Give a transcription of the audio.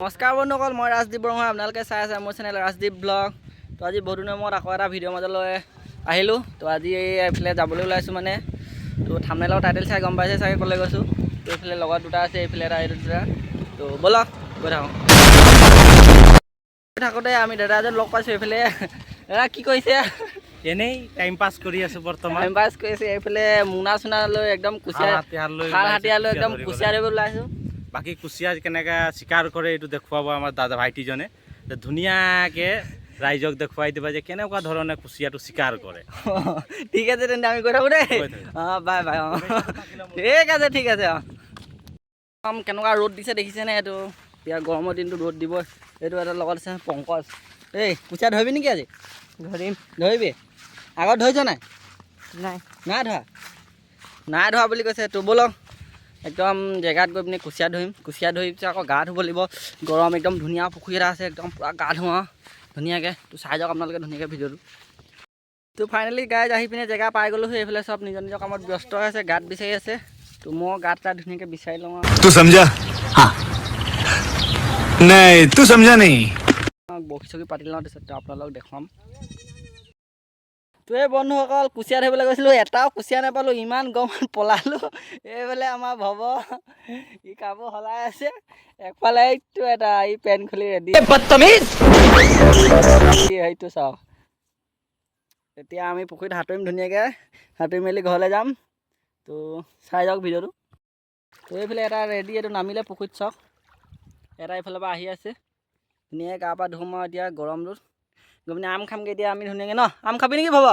নমস্কাৰ বন্ধুসকল, মই ৰাজদীপ বৰ্মা। আপোনালোকে চাই আছে মোৰ চেনেল ৰাজদীপ ব্লগ। তো আজি বহুত দিনৰ মূৰত আকৌ এটা ভিডিঅ' মাজলৈ আহিলোঁ। তো আজি এইফালে যাবলৈ ওলাইছোঁ মানে। তো থাম্বনেইলৰ টাইটেল চাই গম পাইছে চাগে ক'লৈ গৈছোঁ। তো এইফালে লগত দুটা আছে, এইফালে এটা এইটো দুটা। তো ব'লক গৈ থাকোঁ। থাকোঁতে আমি দাদা এজন লগ পাইছোঁ এইফালে। দাদা কি কৰিছে? এনেই টাইম পাছ কৰি আছোঁ বৰ্তমান। টাইম পাছ কৰিছে। এইফালে মোনা চোনা লৈ একদম কুচিয়া খাল হাতীয়া লৈ একদম কুচিয়া ধৰিব ওলাইছোঁ। বাকী কুচিয়া কেনেকৈ চিকাৰ কৰে এইটো দেখুৱাব আমাৰ দাদা ভাইটিজনে। ধুনীয়াকৈ ৰাইজক দেখুৱাই দিবা যে কেনেকুৱা ধৰণে কুচিয়াটো চিকাৰ কৰে। ঠিক আছে তেন্তে আমি গৈ থাকোঁ দেই। অঁ বাই বাই। অঁ ঠিক আছে ঠিক আছে। অঁ কেনেকুৱা ৰ'দ দিছে দেখিছেনে? এইটো এতিয়া গৰমৰ দিনটো ৰ'দ দিব। এইটো এটা লগত আছে পংকজ। এই কুচিয়া ধৰিবি নেকি আজি? ধৰিম। ধৰিবি? আগত ধৰিছ নাই? নাই নাই ধৰা। নাই ধৰা বুলি কৈছে। তো ব'লক একদম জেগাত গৈ পিনি কুচিয়া ধৰিম। কুচিয়া ধৰি পিছত আকৌ গা ধুব লাগিব। গৰম একদম ধুনীয়া পুখুৰী এটা আছে, একদম পূৰা গা ধুওঁ ধুনীয়াকৈ। তো চাই যাওক আপোনালোকে ধুনীয়াকৈ ভিডিঅ'টো। তো ফাইনেলি গাইজ আহি পিনে জেগা পাই গ'লোঁ। এইফালে চব নিজৰ নিজৰ কামত ব্যস্ত হৈ আছে, গাঁত বিচাৰি আছে। তো মই গাঁত তাত ধুনীয়াকৈ বিচাৰি লওঁ আৰু। तू समझा? हाँ नहीं तू समझा नहीं। বহি চকি পাতি লওঁ, তাৰপিছত আপোনালোকক দেখুৱাম। তো এই বন্ধুসকল কুচিয়া ধৰিবলৈ গৈছিলোঁ, এটাও কুচিয়া নাপালোঁ। ইমান গৰমত পলালোঁ। এইফালে আমাৰ ভৱ ই কাপোৰ সলাই আছে, একফালে এইটো এটা ই পেণ্ট খুলি ৰেডি। সেইটো চাওক। এতিয়া আমি পুখুৰীত সাঁতুৰিম ধুনীয়াকৈ। সাঁতুৰি মেলি ঘৰলৈ যাম। তো চাই যাওক ভিডিঅ'টো। তো এইফালে এটা ৰেডি, এইটো নামিলে পুখুৰীত চাওক। এটা এইফালৰ পৰা আহি আছে। ধুনীয়াকৈ গা পা ধুম আৰু এতিয়া গৰমটোত গৈ পিনে আম খামগৈ এতিয়া আমি ধুনীয়াকৈ ন। আম খাবি নেকি ভৱ?